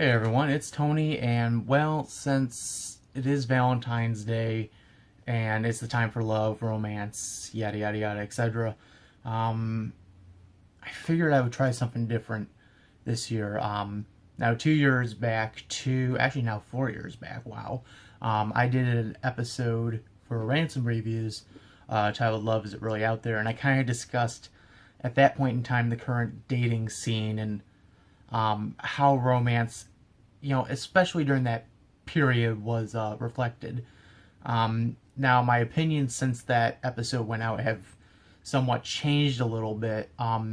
Hey everyone, it's Tony, and well, since it is Valentine's Day and it's the time for love, romance, yada yada yada, etc., um, I figured I would try something different this year. Now, 2 years back, actually now 4 years back, wow, I did an episode for Ransom Reviews titled Love Is It Really Out There? And I kind of discussed at that point in time the current dating scene and how romance, especially during that period, was reflected. Now, my opinions since that episode went out have somewhat changed a little bit,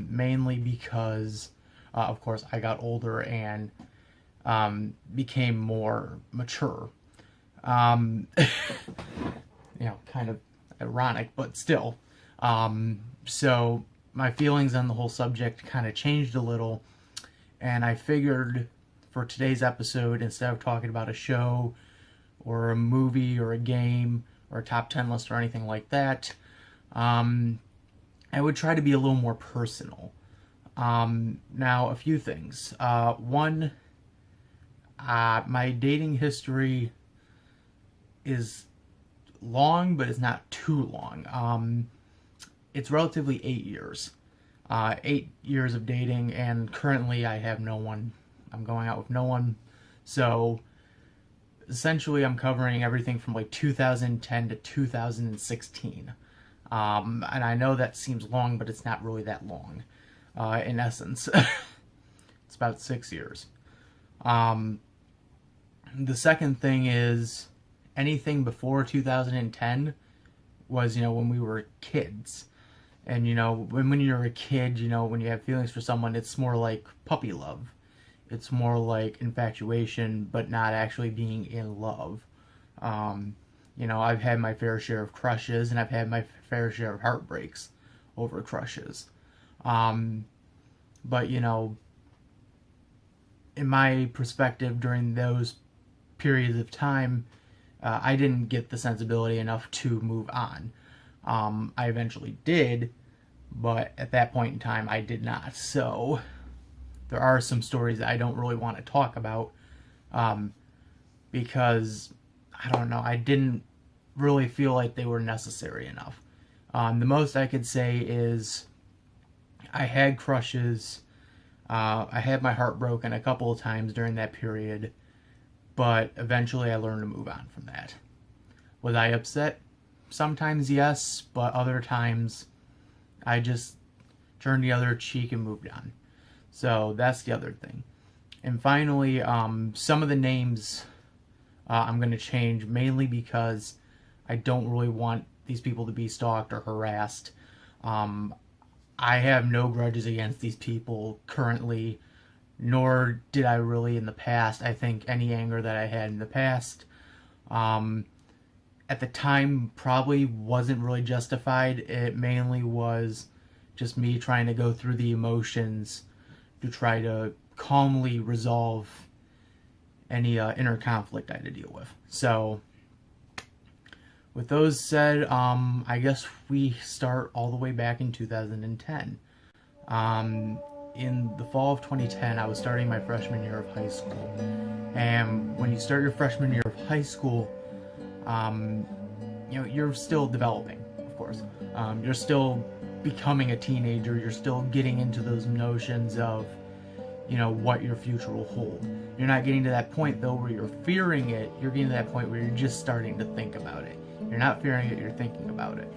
mainly because, of course, I got older and became more mature. Um, kind of ironic, but still. So my feelings on the whole subject kind of changed a little, and I figured for today's episode, instead of talking about a show or a movie or a game or a top 10 list or anything like that, I would try to be a little more personal. Now, a few things. One, my dating history is long, but it's not too long. It's relatively 8 years. 8 years of dating, and currently I have no one. I'm going out with no one. So essentially I'm covering everything from like 2010 to 2016. And I know that seems long, but it's not really that long. In essence, it's about 6 years. The second thing is anything before 2010 was, when we were kids. And, when you're a kid, when you have feelings for someone, it's more like puppy love. It's more like infatuation, but not actually being in love. I've had my fair share of crushes, and I've had my fair share of heartbreaks over crushes. But, in my perspective, during those periods of time, I didn't get the sensibility enough to move on. I eventually did, but at that point in time, I did not. So there are some stories that I don't really want to talk about because, I don't know, I didn't really feel like they were necessary enough. The most I could say is I had crushes. I had my heart broken a couple of times during that period, but eventually I learned to move on from that. Was I upset? Sometimes yes, but other times I just turned the other cheek and moved on. So that's the other thing. And finally, some of the names I'm going to change, mainly because I don't really want these people to be stalked or harassed. I have no grudges against these people currently, nor did I really in the past. I think any anger that I had in the past, at the time, probably wasn't really justified. It mainly was just me trying to go through the emotions to try to calmly resolve any inner conflict I had to deal with. So, with those said, I guess we start all the way back in 2010. In the fall of 2010, I was starting my freshman year of high school. And when you start your freshman year of high school, you're still developing, of course. You're still becoming a teenager. You're still getting into those notions of, what your future will hold. You're not getting to that point, though, where you're fearing it. You're getting to that point where you're just starting to think about it. You're not fearing it, you're thinking about it.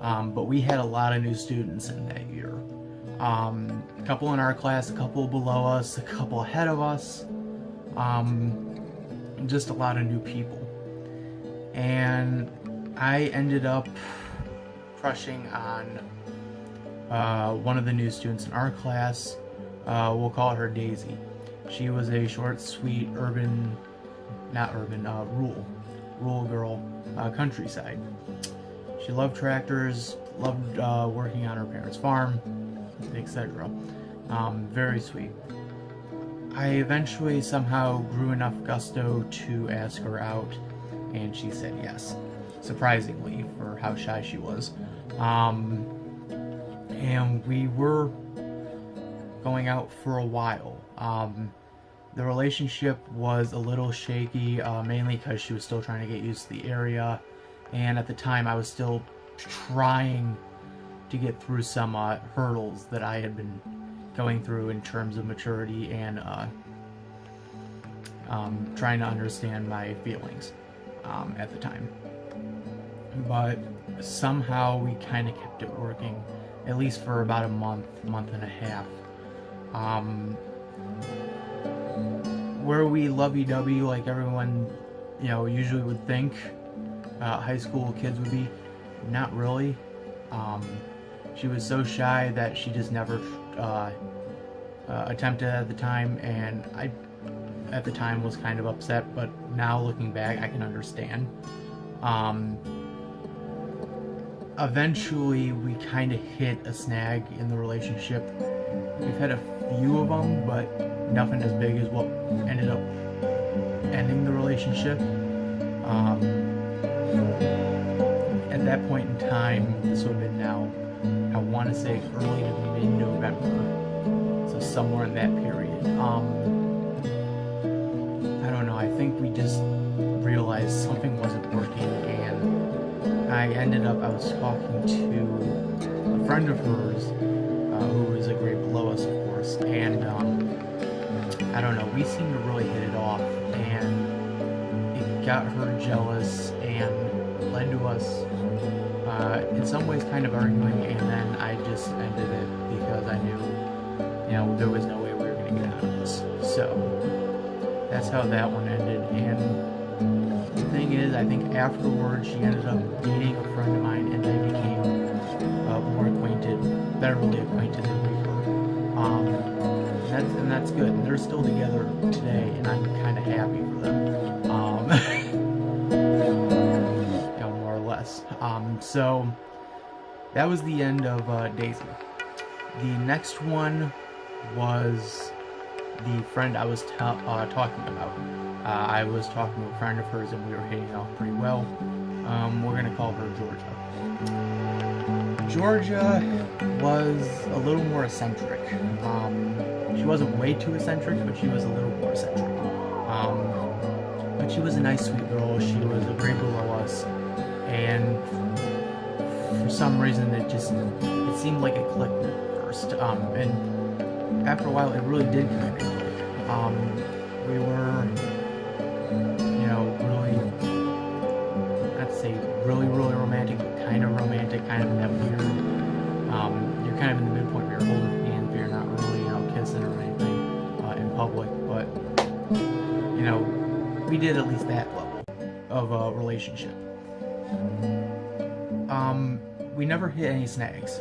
But we had a lot of new students in that year. A couple in our class, a couple below us, a couple ahead of us. Just a lot of new people. And I ended up crushing on one of the new students in our class. We'll call her Daisy. She was a short, sweet, rural girl, countryside. She loved tractors, loved working on her parents' farm, etc. Very sweet. I eventually somehow grew enough gusto to ask her out, and she said yes, surprisingly for how shy she was. And we were going out for a while. The relationship was a little shaky, mainly because she was still trying to get used to the area, and at the time I was still trying to get through some hurdles that I had been going through in terms of maturity and trying to understand my feelings at the time. But somehow we kind of kept it working, at least for about a month and a half. Where we lovey-dovey like everyone, usually would think high school kids would be, not really. She was so shy that she just never attempted at the time, and I, at the time, was kind of upset, but now looking back, I can understand. Eventually, we kind of hit a snag in the relationship. We've had a few of them, but nothing as big as what ended up ending the relationship. At that point in time, this would have been now, I want to say early to mid-November, so somewhere in that period. I don't know, I think we just realized something wasn't working, and I was talking to a friend of hers, who was a grade below us, of course, and I don't know, we seemed to really hit it off, and it got her jealous and led to us in some ways kind of arguing, and then I just ended it because I knew, there was no way we were going to get out of this. So that's how that one ended. And the thing is, I think afterwards she ended up dating a friend of mine, and I became more acquainted, better acquainted than we were. And that's good. And they're still together today, and I'm kind of happy for them. More or less. So that was the end of Daisy. The next one was the friend I was talking about. I was talking to a friend of hers, and we were hitting it off pretty well. We're going to call her Georgia. Georgia was a little more eccentric. She wasn't way too eccentric, but she was a little more eccentric. But she was a nice, sweet girl. She was a grade below us, and for some reason it seemed like it clicked at first. And after a while, it really did kind of click. We were, really, not to say really, really romantic, but kind of romantic, kind of in that weird, you're kind of in the midpoint where you're holding hands, but you're not really, kissing or anything in public, but, we did at least that level of a relationship. We never hit any snags.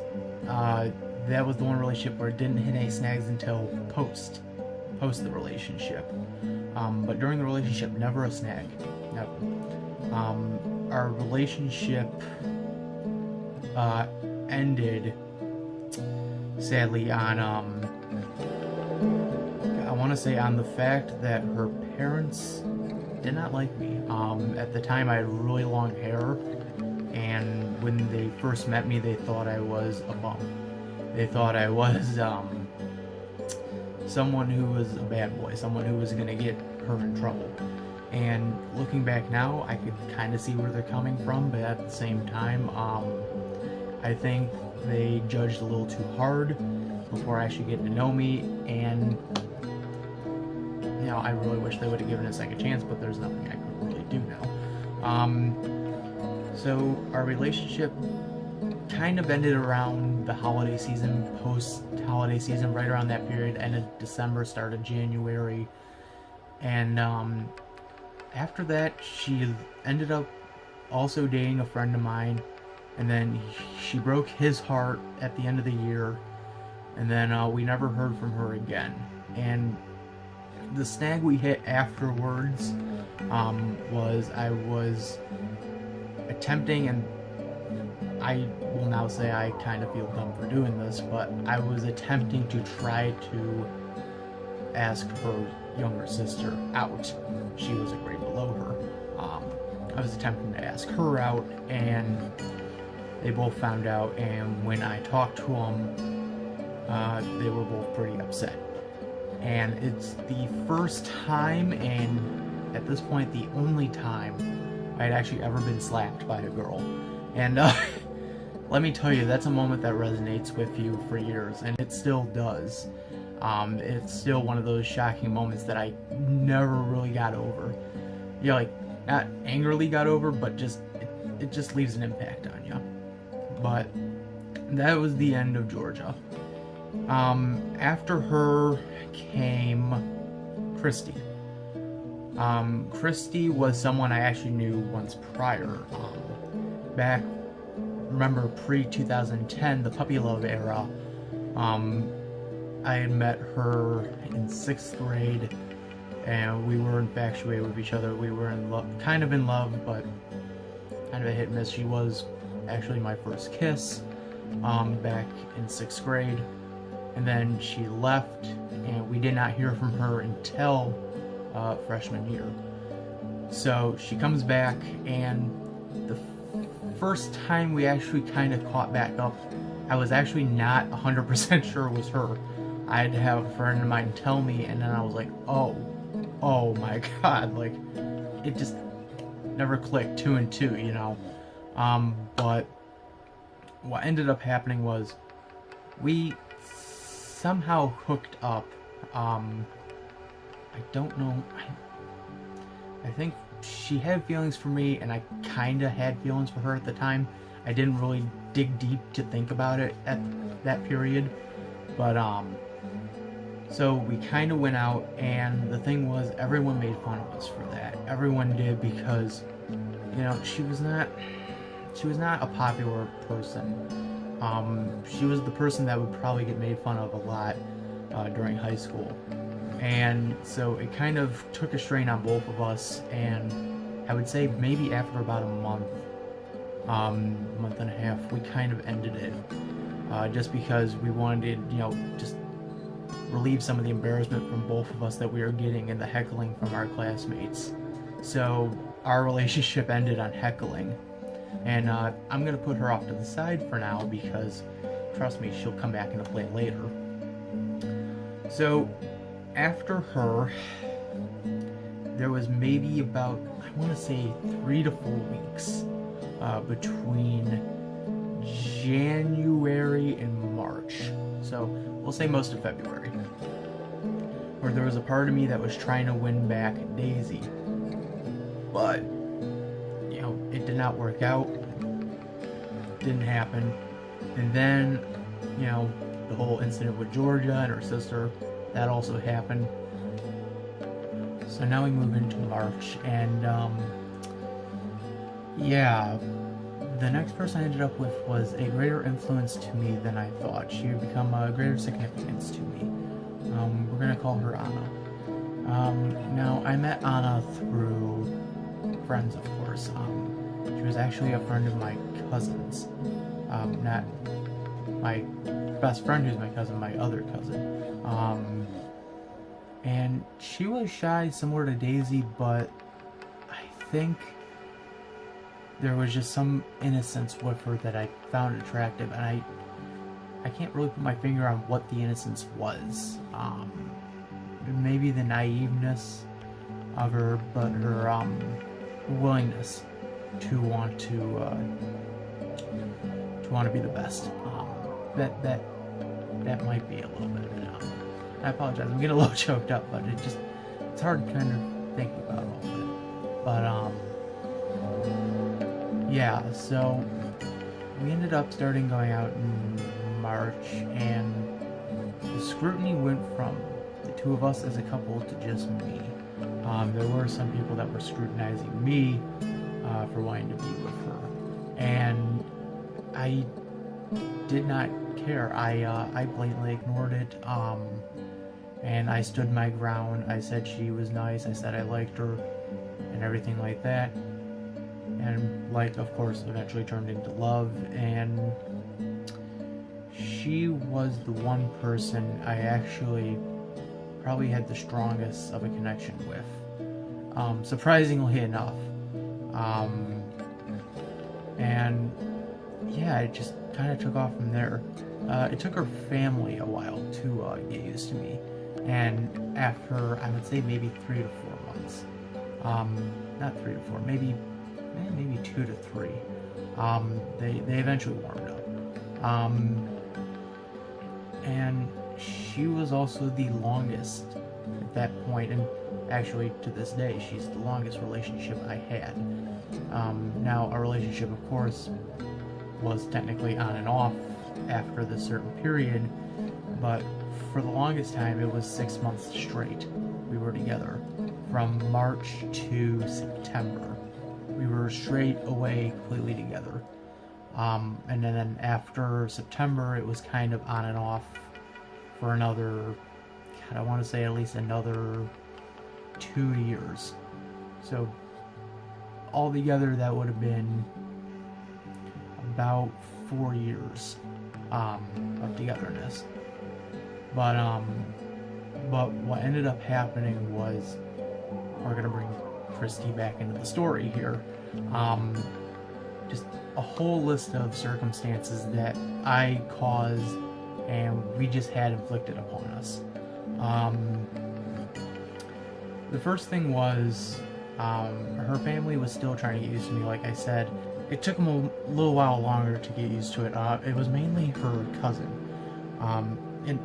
That was the one relationship where it didn't hit any snags until post the relationship. But during the relationship, never a snag. Never. Our relationship ended sadly on I want to say on the fact that her parents did not like me. At the time, I had really long hair, and when they first met me, they thought I was a bum. They thought I was someone who was a bad boy, someone who was going to get her in trouble. And looking back now, I could kind of see where they're coming from, but at the same time, I think they judged a little too hard before actually getting to know me, and I really wish they would have given it a second chance, but there's nothing I could really do now. So our relationship kind of ended around the holiday season, post-holiday season, right around that period, ended December, started January, and after that, she ended up also dating a friend of mine, and then she broke his heart at the end of the year, and then we never heard from her again. And the snag we hit afterwards was I was attempting, and I will now say I kind of feel dumb for doing this, but I was attempting to try to ask her younger sister out. She was a grade below her. I was attempting to ask her out, and they both found out, and when I talked to them, they were both pretty upset. and it's the first time, and at this point the only time, I had actually ever been slapped by a girl. And let me tell you, that's a moment that resonates with you for years, and it still does. It's still one of those shocking moments that I never really got over. You know, like, not angrily got over, but just it just leaves an impact on you. But that was the end of Georgia. After her came Christy. Christy was someone I actually knew once prior. Back, remember, pre-2010, the puppy love era. I had met her in 6th grade, and we were infatuated with each other. We were in love, kind of in love, but kind of a hit and miss. She was actually my first kiss, back in 6th grade, and then she left, and we did not hear from her until freshman year. So she comes back, and the first time we actually kind of caught back up, I was actually not 100% sure it was her. I had to have a friend of mine tell me, and then I was like, oh my god, like, it just never clicked, 2 and 2, you know. But what ended up happening was we somehow hooked up. I don't know, I think she had feelings for me, and I kinda had feelings for her at the time. I didn't really dig deep to think about it at that period, but so we kind of went out, and the thing was, everyone made fun of us for that. Everyone did, because, you know, she was not a popular person. She was the person that would probably get made fun of a lot during high school, and so it kind of took a strain on both of us. And I would say maybe after about a month and a half, we kind of ended it, just because we wanted, you know, just relieve some of the embarrassment from both of us that we were getting, and the heckling from our classmates. So our relationship ended on heckling, and I'm gonna put her off to the side for now, because trust me, she'll come back into play later. So after her, there was maybe about, I want to say, 3 to 4 weeks between January and March. So we'll say most of February, where there was a part of me that was trying to win back Daisy, but, you know, it did not work out. Didn't happen. And then, you know, the whole incident with Georgia and her sister, that also happened. So now we move into March, and yeah, the next person I ended up with was a greater influence to me than I thought. She would become a greater significance to me. We're gonna call her Anna. Now, I met Anna through friends, of course. She was actually a friend of my cousin's. Not my best friend who's my cousin, my other cousin. And she was shy, similar to Daisy, but I think there was just some innocence with her that I found attractive, and I can't really put my finger on what the innocence was. Maybe the naiveness of her, but her willingness to want to be the best. That might be a little bit of it. I apologize, I'm getting a little choked up, but it's hard kind of thinking about all of it. But yeah, so we ended up starting going out in March, and the scrutiny went from the two of us as a couple to just me. There were some people that were scrutinizing me for wanting to be with her, and I did not care. I blatantly ignored it, and I stood my ground. I said she was nice, I said I liked her, and everything like that. And, like, of course, eventually turned into love, and she was the one person I actually probably had the strongest of a connection with, surprisingly enough. And yeah, it just kind of took off from there. It took her family a while to get used to me, And after, I would say, maybe 3 to 4 months, not 3 to 4, maybe 2 to 3, they eventually warmed up. And she was also the longest at that point, and actually to this day, she's the longest relationship I had. Now, our relationship, of course, was technically on and off after this certain period, but for the longest time, it was 6 months straight we were together. From March to September, we were straight away completely together. And then after September, it was kind of on and off for another, God, I want to say at least another 2 years. So altogether, that would have been about 4 years of togetherness. But what ended up happening was, we're gonna bring Christy back into the story here. Just a whole list of circumstances that I caused and we just had inflicted upon us. The first thing was, her family was still trying to get used to me, like I said. It took them a little while longer to get used to it. It was mainly her cousin. And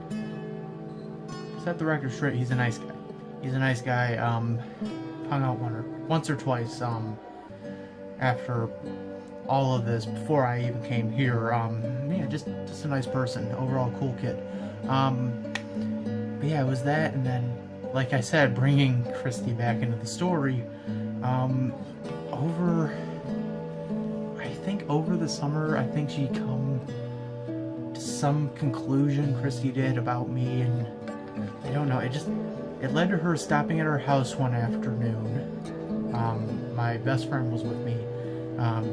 set the record straight, he's a nice guy. He's a nice guy. Hung out once or twice after all of this, before I even came here. Yeah, just a nice person. Overall cool kid. But yeah, it was that, and then, like I said, bringing Christy back into the story. Over the summer, I think she come to some conclusion, Christy did, about me, and I don't know, it led to her stopping at her house one afternoon. My best friend was with me.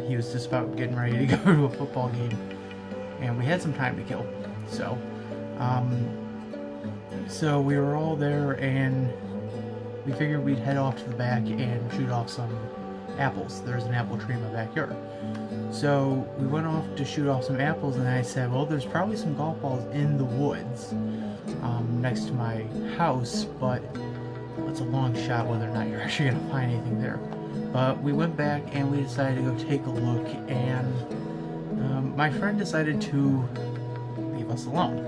He was just about getting ready to go to a football game, and we had some time to kill. So we were all there, and we figured we'd head off to the back and shoot off some apples. There's an apple tree in my backyard. So we went off to shoot off some apples, and I said, well, there's probably some golf balls in the woods next to my house, but it's a long shot whether or not you're actually going to find anything there. But we went back and we decided to go take a look, and my friend decided to leave us alone.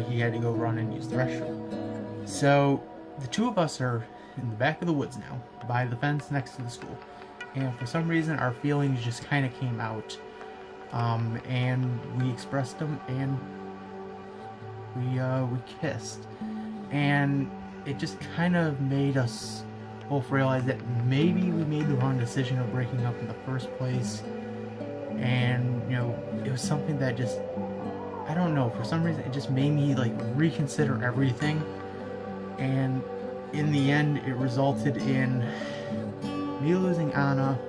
He had to go run and use the restroom. So the two of us are in the back of the woods now, by the fence next to the school. And for some reason, our feelings just kind of came out, and we expressed them, and we kissed. And it just kind of made us both realize that maybe we made the wrong decision of breaking up in the first place. And, you know, it was something that just, I don't know, for some reason, it just made me, like, reconsider everything. And in the end, it resulted in me losing Anna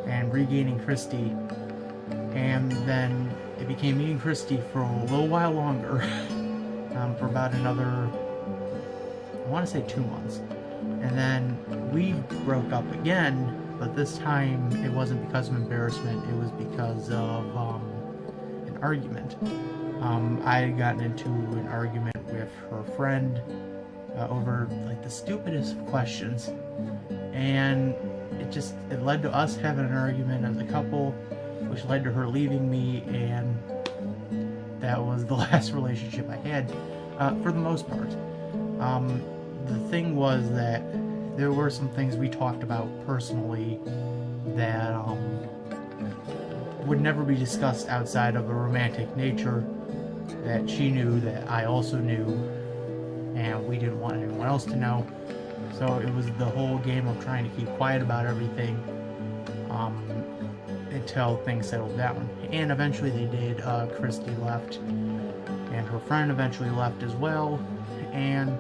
and regaining Christy, and then it became me and Christy for a little while longer, for about another, I want to say 2 months, and then we broke up again, but this time it wasn't because of embarrassment, it was because of an argument. I had gotten into an argument with her friend over, like, the stupidest questions, and it led to us having an argument as a couple, which led to her leaving me, and that was the last relationship I had, for the most part. The thing was that there were some things we talked about personally that would never be discussed outside of a romantic nature, that she knew, that I also knew, and we didn't want anyone else to know. So it was the whole game of trying to keep quiet about everything until things settled down. And eventually they did. Christy left, and her friend eventually left as well, and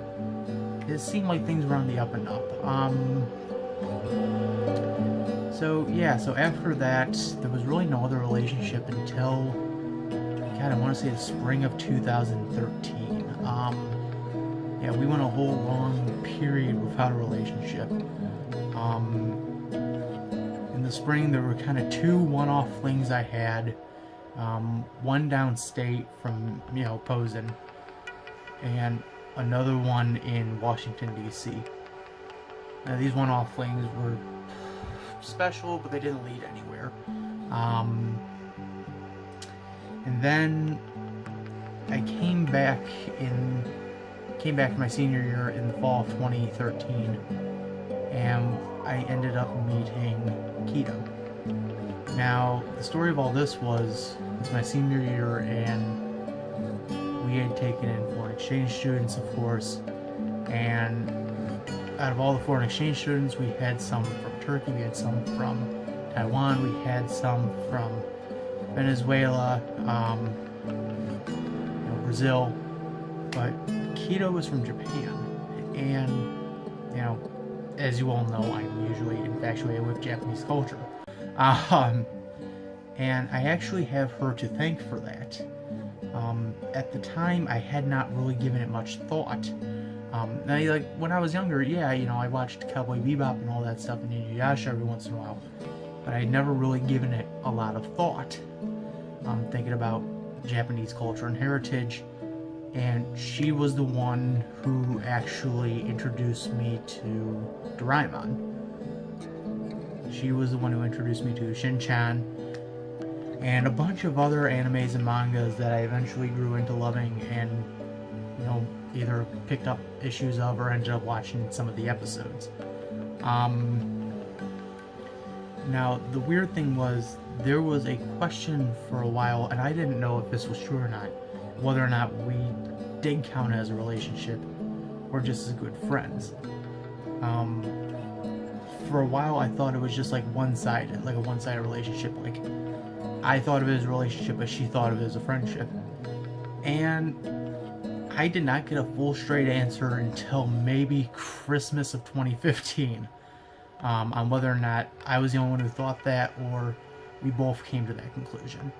it seemed like things were on the up and up. So after that, there was really no other relationship until, God, I want to say the spring of 2013. Yeah, we went a whole long period without a relationship. In the spring, there were kind of two one-off flings I had. One downstate from, Posen, and another one in Washington, D.C. Now, these one-off flings were special, but they didn't lead anywhere. And then I came back my senior year in the fall of 2013, and I ended up meeting Keto. Now, the story of all this was, it's my senior year, and we had taken in foreign exchange students, of course, and out of all the foreign exchange students, we had some from Turkey, we had some from Taiwan, we had some from Venezuela, Brazil, but Keto was from Japan, and as you all know, I'm usually infatuated with Japanese culture, and I actually have her to thank for that. At the time, I had not really given it much thought. Now, like, when I was younger, yeah, I watched Cowboy Bebop and all that stuff and Inuyasha every once in a while, but I had never really given it a lot of thought. Thinking about Japanese culture and heritage, and she was the one who actually introduced me to Doraemon. She was the one who introduced me to Shin-chan and a bunch of other animes and mangas that I eventually grew into loving, and either picked up issues of or ended up watching some of the episodes. Now, the weird thing was, there was a question for a while, and I didn't know if this was true or not, whether or not we did count as a relationship or just as good friends. For a while, I thought it was just like one-sided, like a one-sided relationship. Like, I thought of it as a relationship, but she thought of it as a friendship. And I did not get a full straight answer until maybe Christmas of 2015 on whether or not I was the only one who thought that, or we both came to that conclusion.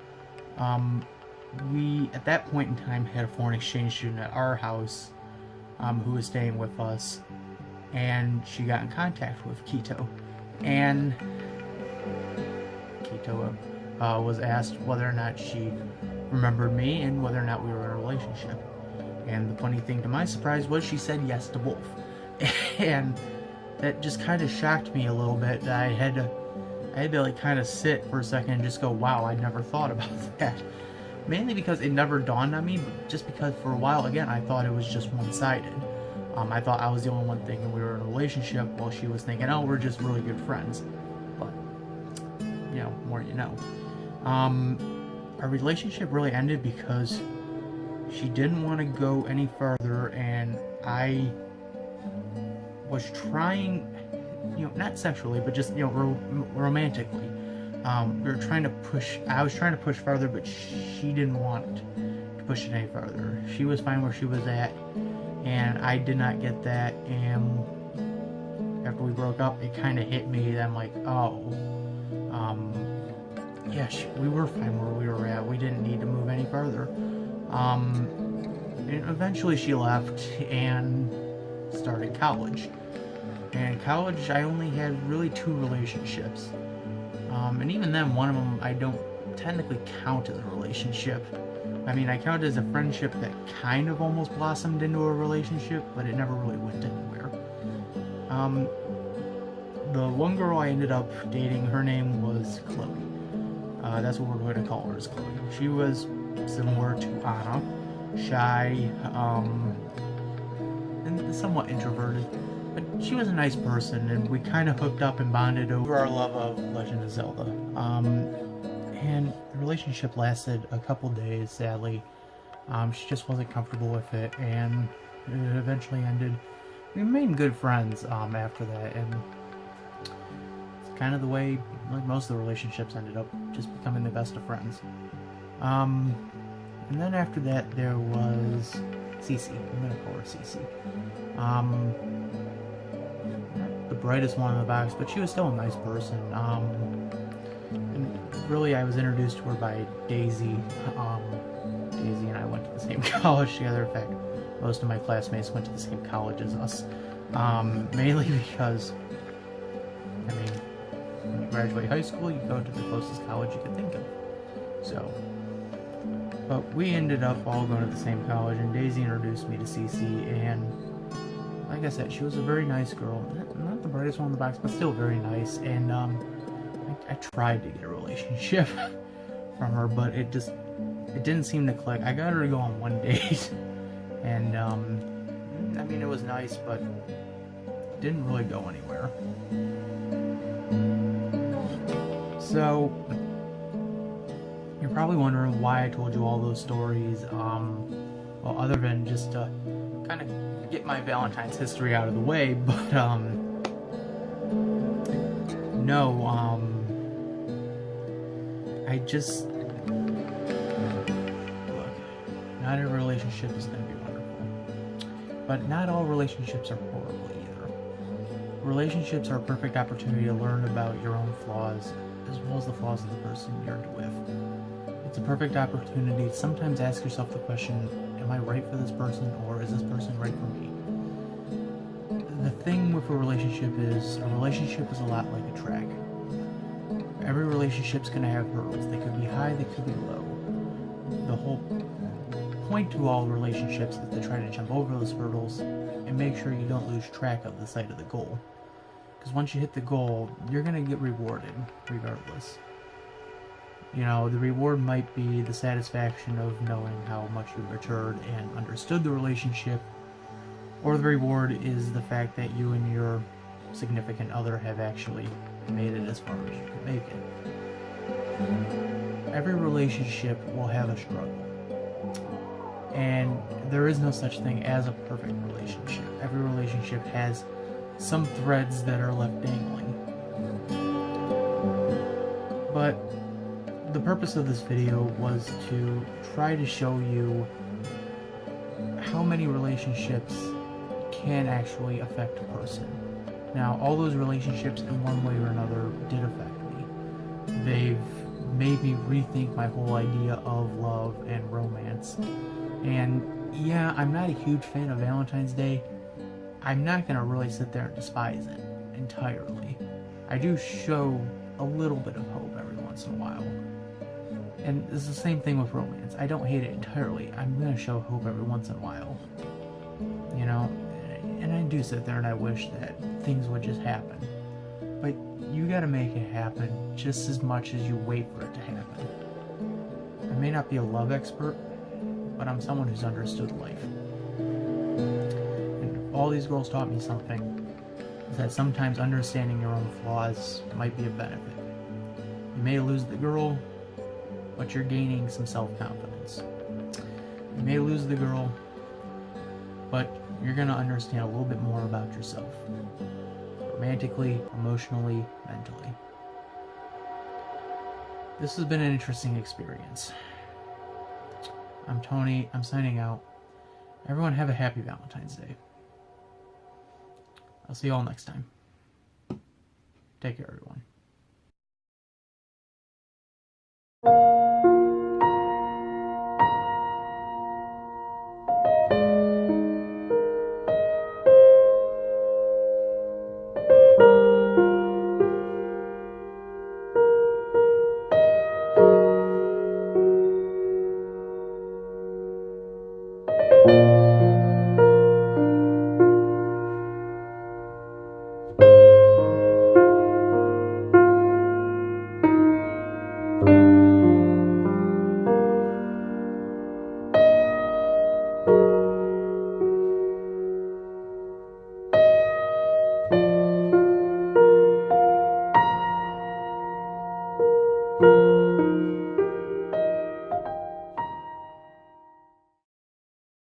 We, at that point in time, had a foreign exchange student at our house who was staying with us, and she got in contact with Keto. And Keto was asked whether or not she remembered me and whether or not we were in a relationship. And the funny thing, to my surprise, was she said yes to both. And that just kind of shocked me a little bit. That I had to like kind of sit for a second and just go, wow, I never thought about that. Mainly because it never dawned on me, but just because for a while, again, I thought it was just one-sided. I thought I was the only one thinking we were in a relationship, while she was thinking, oh, we're just really good friends. But, more you know. Our relationship really ended because she didn't want to go any further, and I was trying, not sexually, but just, romantically. I was trying to push further, but she didn't want to push it any further. She was fine where she was at, and I did not get that, and after we broke up, it kind of hit me that I'm like, yeah, we were fine where we were at. We didn't need to move any further. And eventually she left and started college. And college, I only had really 2 relationships. And even then, one of them I don't technically count as a relationship. I mean, I count it as a friendship that kind of almost blossomed into a relationship, but it never really went anywhere. The one girl I ended up dating, her name was Chloe. That's what we're going to call her, is Chloe. She was similar to Anna, shy, and somewhat introverted. But she was a nice person, and we kind of hooked up and bonded over our love of Legend of Zelda. And the relationship lasted a couple days, sadly. She just wasn't comfortable with it, and it eventually ended. We remained good friends after that, and it's kind of the way like most of the relationships ended up, just becoming the best of friends. And then after that, there was Cece. I'm gonna call her Cece. Not the brightest one in the box, but she was still a nice person. And really, I was introduced to her by Daisy. Daisy and I went to the same college together. In fact, most of my classmates went to the same college as us. Mainly because, I mean, when you graduate high school, you go to the closest college you can think of. So, But we ended up all going to the same college, and Daisy introduced me to Cece, and like I said, she was a very nice girl. Not the brightest one in the box, but still very nice. And I tried to get a relationship from her, but it didn't seem to click. I got her to go on one date, and I mean, it was nice, but it didn't really go anywhere. So you're probably wondering why I told you all those stories. Well, other than just to kind of get my Valentine's history out of the way, but no, I just look. Not every relationship is going to be wonderful, but not all relationships are horrible either. Relationships are a perfect opportunity to learn about your own flaws as well as the flaws of the person you're with. It's a perfect opportunity to sometimes ask yourself the question, am I right for this person, or is this person right for me? The thing with a relationship is a lot like a track. Every relationship's going to have hurdles. They could be high, they could be low. The whole point to all relationships is to try to jump over those hurdles and make sure you don't lose track of the sight of the goal. Because once you hit the goal, you're going to get rewarded regardless. You know, the reward might be the satisfaction of knowing how much you matured and understood the relationship, or the reward is the fact that you and your significant other have actually made it as far as you can make it. Every relationship will have a struggle, and there is no such thing as a perfect relationship. Every relationship has some threads that are left dangling. But the purpose of this video was to try to show you how many relationships can actually affect a person. Now, all those relationships in one way or another did affect me. They've made me rethink my whole idea of love and romance. And yeah, I'm not a huge fan of Valentine's Day. I'm not going to really sit there and despise it entirely. I do show a little bit of hope every once in a while. And it's the same thing with romance. I don't hate it entirely. I'm going to show hope every once in a while. You know? And I do sit there and I wish that things would just happen. But you gotta make it happen just as much as you wait for it to happen. I may not be a love expert, but I'm someone who's understood life. And if all these girls taught me something, is that sometimes understanding your own flaws might be a benefit. You may lose the girl, but you're gaining some self-confidence. You may lose the girl, but you're going to understand a little bit more about yourself. Romantically, emotionally, mentally. This has been an interesting experience. I'm Tony. I'm signing out. Everyone have a happy Valentine's Day. I'll see you all next time. Take care, everyone.